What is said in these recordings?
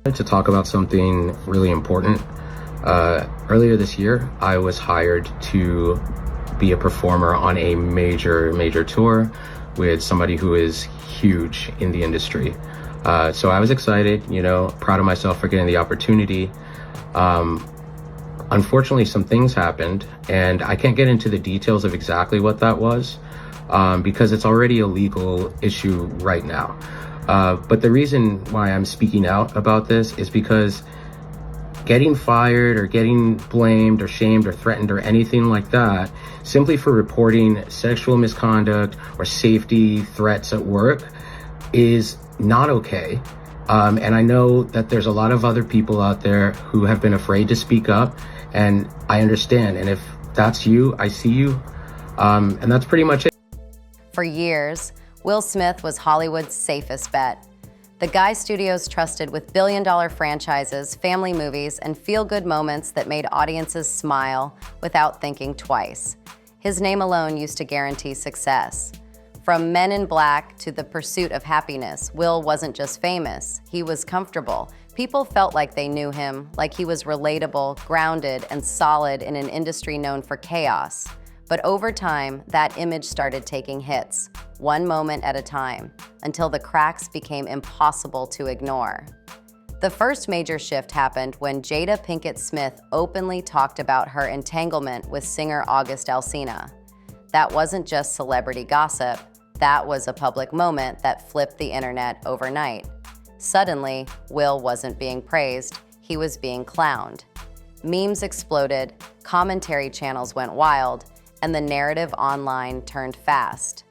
To talk about something really important. Earlier this year, I was hired to be a performer on a major tour with somebody who is huge in the industry. So I was excited, proud of myself for getting the opportunity. Unfortunately, some things happened, and I can't get into the details of exactly what that was, because it's already a legal issue right now. But the reason why I'm speaking out about this is because getting fired or getting blamed or shamed or threatened or anything like that simply for reporting sexual misconduct or safety threats at work is not okay. And I know that there's a lot of other people out there who have been afraid to speak up, and I understand. And if that's you, I see you. And that's pretty much it. For years, Will Smith was Hollywood's safest bet. The guy studios trusted with billion-dollar franchises, family movies, and feel-good moments that made audiences smile without thinking twice. His name alone used to guarantee success. From Men in Black to The Pursuit of Happiness, Will wasn't just famous, he was comfortable. People felt like they knew him, like he was relatable, grounded, and solid in an industry known for chaos. But over time, that image started taking hits, one moment at a time, until the cracks became impossible to ignore. The first major shift happened when Jada Pinkett Smith openly talked about her entanglement with singer August Alsina. That wasn't just celebrity gossip, that was a public moment that flipped the internet overnight. Suddenly, Will wasn't being praised, he was being clowned. Memes exploded, commentary channels went wild, and the narrative online turned fast.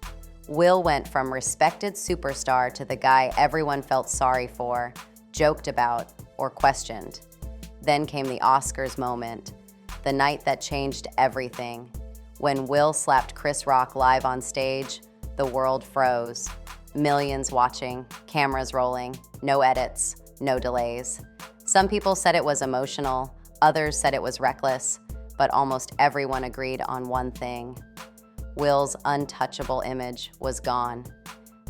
Will went from respected superstar to the guy everyone felt sorry for, joked about, or questioned. Then came the Oscars moment, the night that changed everything. When Will slapped Chris Rock live on stage, the world froze. Millions watching, cameras rolling, no edits, no delays. Some people said it was emotional, others said it was reckless, but almost everyone agreed on one thing. Will's untouchable image was gone.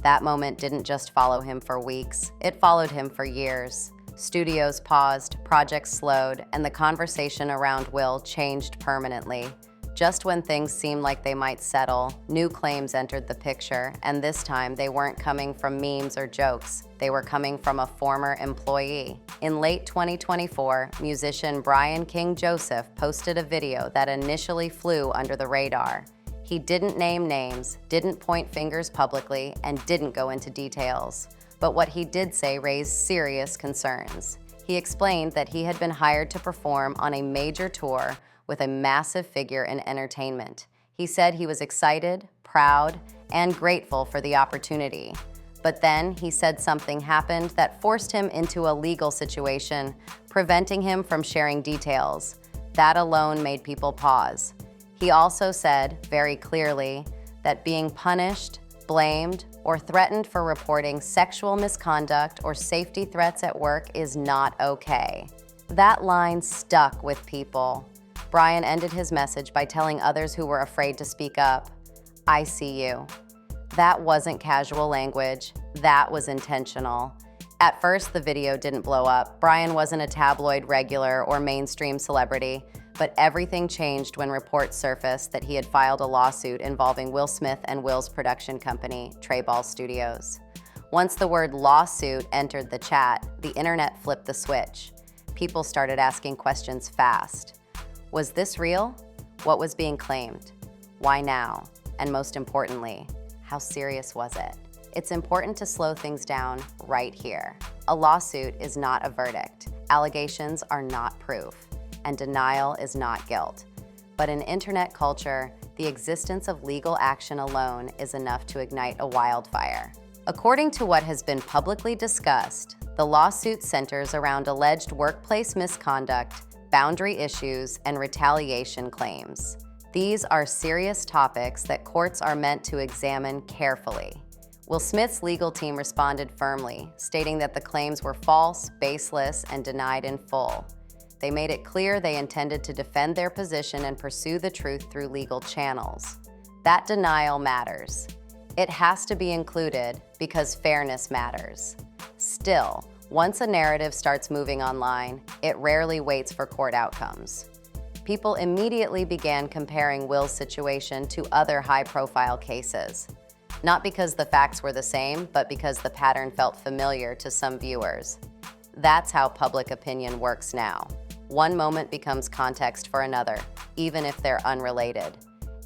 That moment didn't just follow him for weeks, it followed him for years. Studios paused, projects slowed, and the conversation around Will changed permanently. Just when things seemed like they might settle, new claims entered the picture, and this time they weren't coming from memes or jokes. They were coming from a former employee. In late 2024, musician Brian King Joseph posted a video that initially flew under the radar. He didn't name names, didn't point fingers publicly, and didn't go into details. But what he did say raised serious concerns. He explained that he had been hired to perform on a major tour with a massive figure in entertainment. He said he was excited, proud, and grateful for the opportunity. But then he said something happened that forced him into a legal situation, preventing him from sharing details. That alone made people pause. He also said, very clearly, that being punished, blamed, or threatened for reporting sexual misconduct or safety threats at work is not okay. That line stuck with people. Brian ended his message by telling others who were afraid to speak up, "I see you." That wasn't casual language, that was intentional. At first, the video didn't blow up. Brian wasn't a tabloid regular or mainstream celebrity, but everything changed when reports surfaced that he had filed a lawsuit involving Will Smith and Will's production company, Treyball Studios. Once the word lawsuit entered the chat, the internet flipped the switch. People started asking questions fast. Was this real? What was being claimed? Why now? And most importantly, how serious was it? It's important to slow things down right here. A lawsuit is not a verdict. Allegations are not proof. And denial is not guilt. But in internet culture, the existence of legal action alone is enough to ignite a wildfire. According to what has been publicly discussed, the lawsuit centers around alleged workplace misconduct, boundary issues, and retaliation claims. These are serious topics that courts are meant to examine carefully. Will Smith's legal team responded firmly, stating that the claims were false, baseless, and denied in full. They made it clear they intended to defend their position and pursue the truth through legal channels. That denial matters. It has to be included because fairness matters. Still, Once a narrative starts moving online, it rarely waits for court outcomes. People immediately began comparing Will's situation to other high-profile cases. Not because the facts were the same, but because the pattern felt familiar to some viewers. That's how public opinion works now. One moment becomes context for another, even if they're unrelated.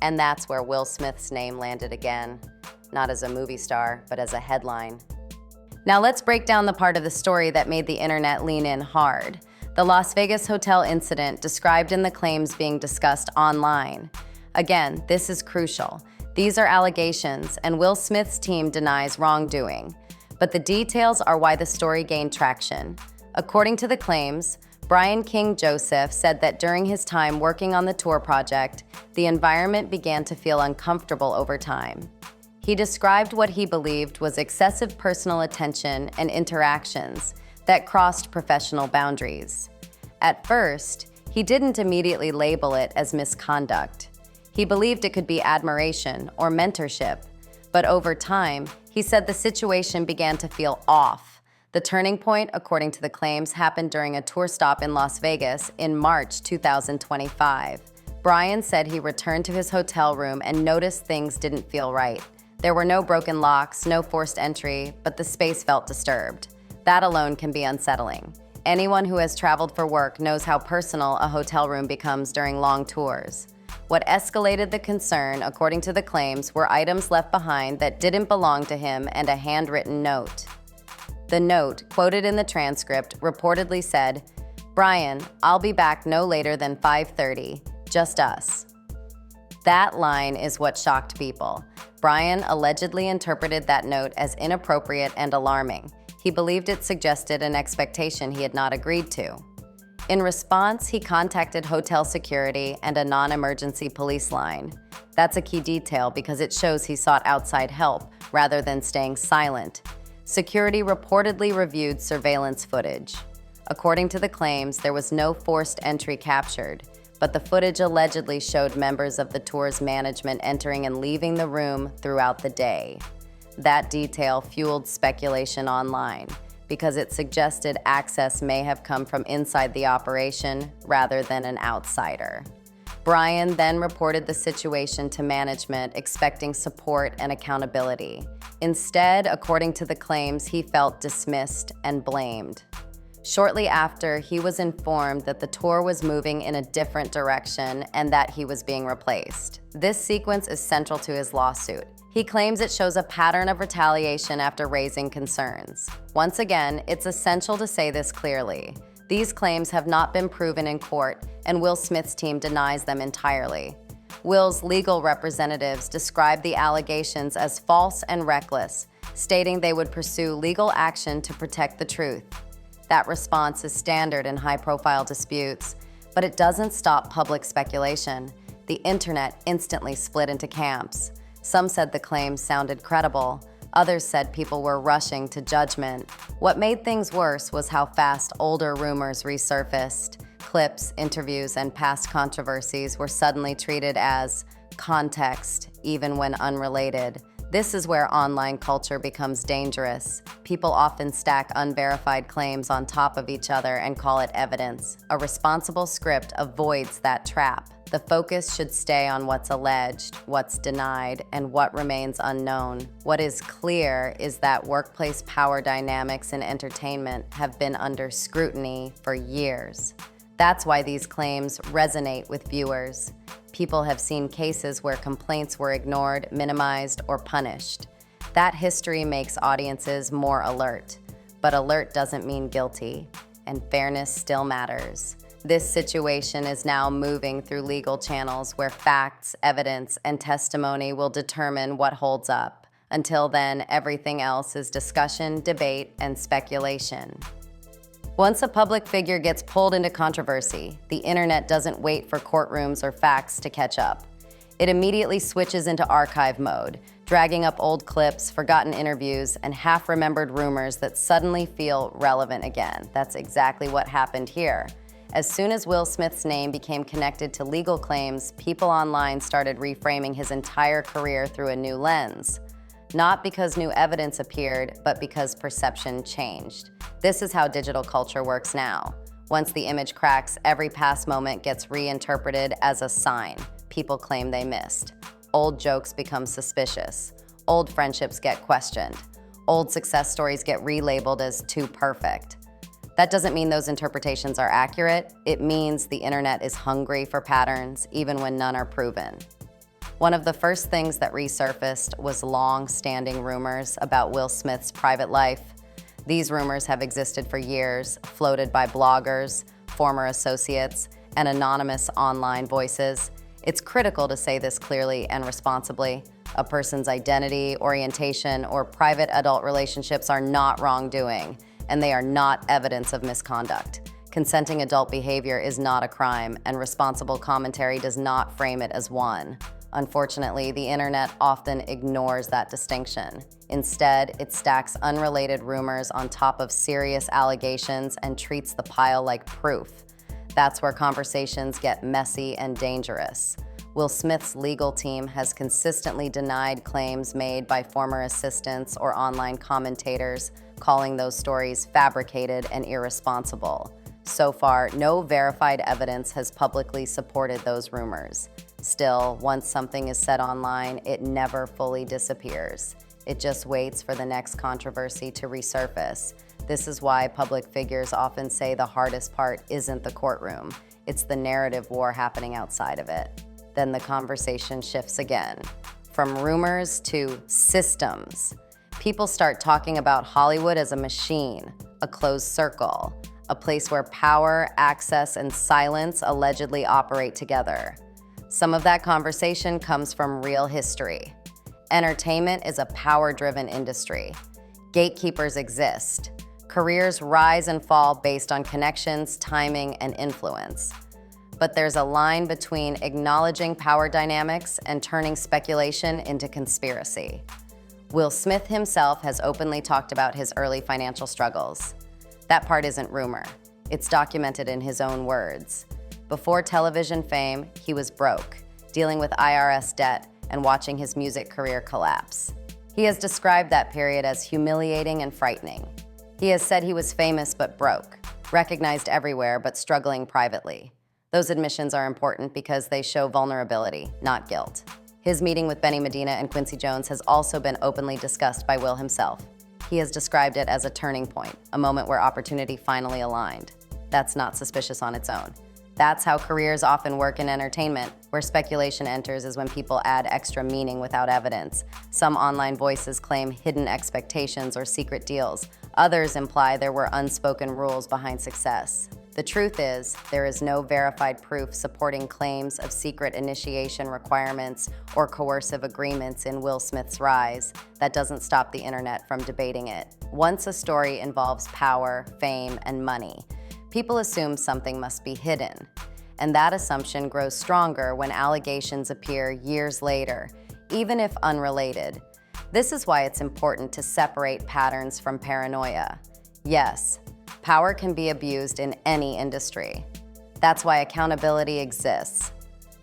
And that's where Will Smith's name landed again, not as a movie star, but as a headline. Now let's break down the part of the story that made the internet lean in hard. The Las Vegas hotel incident described in the claims being discussed online. Again, this is crucial. These are allegations, and Will Smith's team denies wrongdoing. But the details are why the story gained traction. According to the claims, Brian King Joseph said that during his time working on the tour project, the environment began to feel uncomfortable over time. He described what he believed was excessive personal attention and interactions that crossed professional boundaries. At first, he didn't immediately label it as misconduct. He believed it could be admiration or mentorship, but over time, he said the situation began to feel off. The turning point, according to the claims, happened during a tour stop in Las Vegas in March 2025. Brian said he returned to his hotel room and noticed things didn't feel right. There were no broken locks, no forced entry, but the space felt disturbed. That alone can be unsettling. Anyone who has traveled for work knows how personal a hotel room becomes during long tours. What escalated the concern, according to the claims, were items left behind that didn't belong to him and a handwritten note. The note, quoted in the transcript, reportedly said, "Brian, I'll be back no later than 5:30, just us." That line is what shocked people. Brian allegedly interpreted that note as inappropriate and alarming. He believed it suggested an expectation he had not agreed to. In response, he contacted hotel security and a non-emergency police line. That's a key detail because it shows he sought outside help rather than staying silent. Security reportedly reviewed surveillance footage. According to the claims, there was no forced entry captured, but the footage allegedly showed members of the tour's management entering and leaving the room throughout the day. That detail fueled speculation online because it suggested access may have come from inside the operation rather than an outsider. Brian then reported the situation to management, expecting support and accountability. Instead, according to the claims, he felt dismissed and blamed. Shortly after, he was informed that the tour was moving in a different direction and that he was being replaced. This sequence is central to his lawsuit. He claims it shows a pattern of retaliation after raising concerns. Once again, it's essential to say this clearly. These claims have not been proven in court, and Will Smith's team denies them entirely. Will's legal representatives described the allegations as false and reckless, stating they would pursue legal action to protect the truth. That response is standard in high-profile disputes, but it doesn't stop public speculation. The internet instantly split into camps. Some said the claims sounded credible. Others said people were rushing to judgment. What made things worse was how fast older rumors resurfaced. Clips, interviews, and past controversies were suddenly treated as context, even when unrelated. This is where online culture becomes dangerous. People often stack unverified claims on top of each other and call it evidence. A responsible script avoids that trap. The focus should stay on what's alleged, what's denied, and what remains unknown. What is clear is that workplace power dynamics in entertainment have been under scrutiny for years. That's why these claims resonate with viewers. People have seen cases where complaints were ignored, minimized, or punished. That history makes audiences more alert. But alert doesn't mean guilty, and fairness still matters. This situation is now moving through legal channels where facts, evidence, and testimony will determine what holds up. Until then, everything else is discussion, debate, and speculation. Once a public figure gets pulled into controversy, the internet doesn't wait for courtrooms or facts to catch up. It immediately switches into archive mode, dragging up old clips, forgotten interviews, and half-remembered rumors that suddenly feel relevant again. That's exactly what happened here. As soon as Will Smith's name became connected to legal claims, people online started reframing his entire career through a new lens. not because new evidence appeared, but because perception changed. This is how digital culture works now. Once the image cracks, every past moment gets reinterpreted as a sign people claim they missed. Old jokes become suspicious. Old friendships get questioned. Old success stories get relabeled as too perfect. That doesn't mean those interpretations are accurate. It means the internet is hungry for patterns, even when none are proven. One of the first things that resurfaced was long-standing rumors about Will Smith's private life. These rumors have existed for years, floated by bloggers, former associates, and anonymous online voices. It's critical to say this clearly and responsibly. A person's identity, orientation, or private adult relationships are not wrongdoing, and they are not evidence of misconduct. Consenting adult behavior is not a crime, and responsible commentary does not frame it as one. Unfortunately, the internet often ignores that distinction. Instead, it stacks unrelated rumors on top of serious allegations and treats the pile like proof. That's where conversations get messy and dangerous. Will Smith's legal team has consistently denied claims made by former assistants or online commentators, calling those stories fabricated and irresponsible. So far, no verified evidence has publicly supported those rumors. Still, once something is said online, it never fully disappears. It just waits for the next controversy to resurface. This is why public figures often say the hardest part isn't the courtroom. It's the narrative war happening outside of it. Then the conversation shifts again. From rumors to systems. People start talking about Hollywood as a machine, a closed circle, a place where power, access, and silence allegedly operate together. Some of that conversation comes from real history. Entertainment is a power-driven industry. Gatekeepers exist. Careers rise and fall based on connections, timing, and influence. But there's a line between acknowledging power dynamics and turning speculation into conspiracy. Will Smith himself has openly talked about his early financial struggles. That part isn't rumor. It's documented in his own words. Before television fame, he was broke, dealing with IRS debt and watching his music career collapse. He has described that period as humiliating and frightening. He has said he was famous but broke, recognized everywhere but struggling privately. Those admissions are important because they show vulnerability, not guilt. His meeting with Benny Medina and Quincy Jones has also been openly discussed by Will himself. He has described it as a turning point, a moment where opportunity finally aligned. That's not suspicious on its own. That's how careers often work in entertainment. Where speculation enters is when people add extra meaning without evidence. Some online voices claim hidden expectations or secret deals. Others imply there were unspoken rules behind success. The truth is, there is no verified proof supporting claims of secret initiation requirements or coercive agreements in Will Smith's rise. That doesn't stop the internet from debating it. Once a story involves power, fame, and money, people assume something must be hidden. And that assumption grows stronger when allegations appear years later, even if unrelated. This is why it's important to separate patterns from paranoia. Yes, power can be abused in any industry. That's why accountability exists.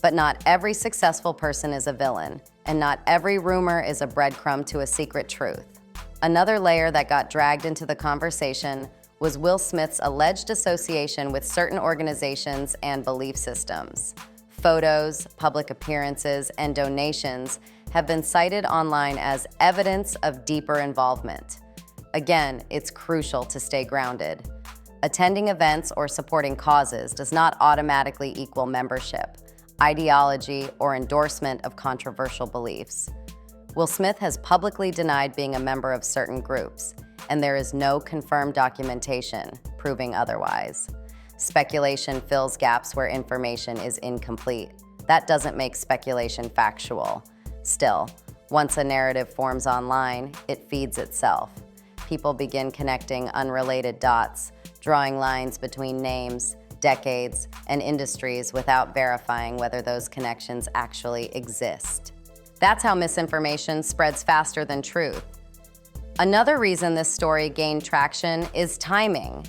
But not every successful person is a villain, and not every rumor is a breadcrumb to a secret truth. Another layer that got dragged into the conversation was Will Smith's alleged association with certain organizations and belief systems. Photos, public appearances, and donations have been cited online as evidence of deeper involvement. Again, it's crucial to stay grounded. Attending events or supporting causes does not automatically equal membership, ideology, or endorsement of controversial beliefs. Will Smith has publicly denied being a member of certain groups, and there is no confirmed documentation proving otherwise. Speculation fills gaps where information is incomplete. That doesn't make speculation factual. Still, once a narrative forms online, it feeds itself. People begin connecting unrelated dots, drawing lines between names, decades, and industries without verifying whether those connections actually exist. That's how misinformation spreads faster than truth. Another reason this story gained traction is timing.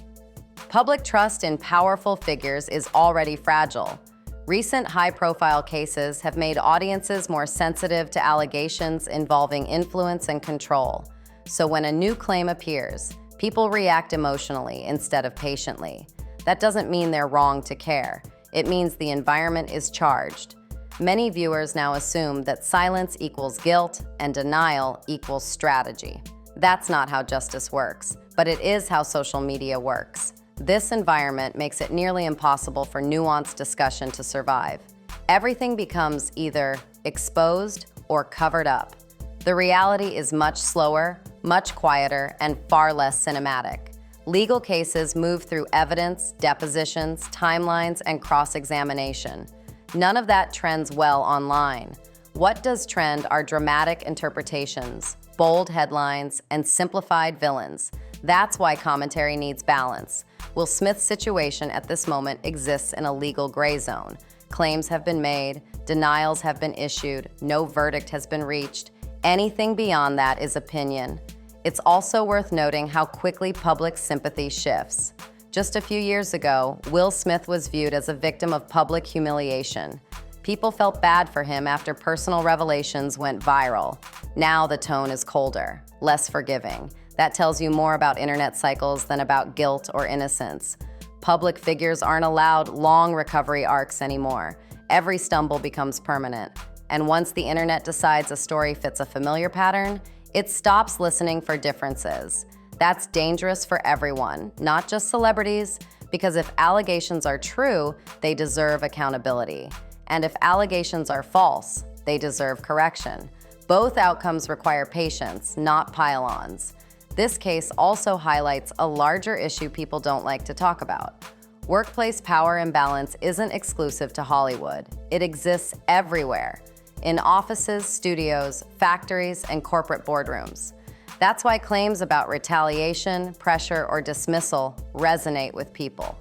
Public trust in powerful figures is already fragile. Recent high-profile cases have made audiences more sensitive to allegations involving influence and control. So when a new claim appears, people react emotionally instead of patiently. That doesn't mean they're wrong to care. It means the environment is charged. Many viewers now assume that silence equals guilt and denial equals strategy. That's not how justice works, but it is how social media works. This environment makes it nearly impossible for nuanced discussion to survive. Everything becomes either exposed or covered up. The reality is much slower, much quieter, and far less cinematic. Legal cases move through evidence, depositions, timelines, and cross-examination. None of that trends well online. What does trend are dramatic interpretations, bold headlines, and simplified villains. That's why commentary needs balance. Will Smith's situation at this moment exists in a legal gray zone. Claims have been made, denials have been issued, no verdict has been reached. Anything beyond that is opinion. It's also worth noting how quickly public sympathy shifts. Just a few years ago, Will Smith was viewed as a victim of public humiliation. People felt bad for him after personal revelations went viral. Now the tone is colder, less forgiving. That tells you more about internet cycles than about guilt or innocence. Public figures aren't allowed long recovery arcs anymore. Every stumble becomes permanent. And once the internet decides a story fits a familiar pattern, it stops listening for differences. That's dangerous for everyone, not just celebrities, because if allegations are true, they deserve accountability. And if allegations are false, they deserve correction. Both outcomes require patience, not pile-ons. This case also highlights a larger issue people don't like to talk about. Workplace power imbalance isn't exclusive to Hollywood. It exists everywhere, in offices, studios, factories, and corporate boardrooms. That's why claims about retaliation, pressure, or dismissal resonate with people.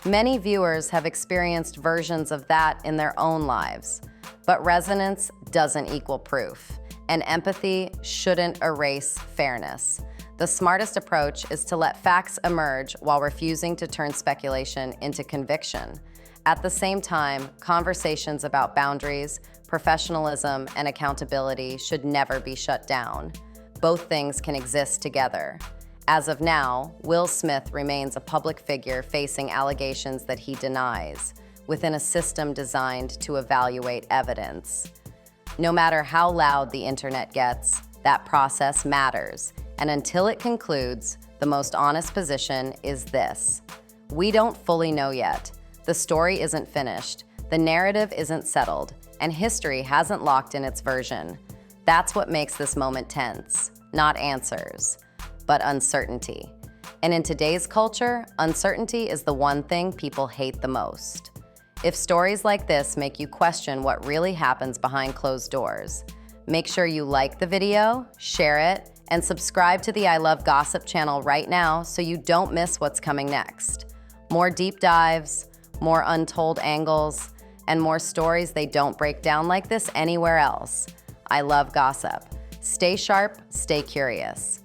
Many viewers have experienced versions of that in their own lives. But resonance doesn't equal proof, and empathy shouldn't erase fairness. The smartest approach is to let facts emerge while refusing to turn speculation into conviction. At the same time, conversations about boundaries, professionalism, and accountability should never be shut down. Both things can exist together. As of now, Will Smith remains a public figure facing allegations that he denies, within a system designed to evaluate evidence. No matter how loud the internet gets, that process matters. And until it concludes, the most honest position is this: we don't fully know yet. The story isn't finished, the narrative isn't settled, and history hasn't locked in its version. That's what makes this moment tense. Not answers, but uncertainty. And in today's culture, uncertainty is the one thing people hate the most. If stories like this make you question what really happens behind closed doors, make sure you like the video, share it, and subscribe to the I Love Gossip channel right now so you don't miss what's coming next. More deep dives, more untold angles, and more stories they don't break down like this anywhere else. I love gossip. Stay sharp, stay curious.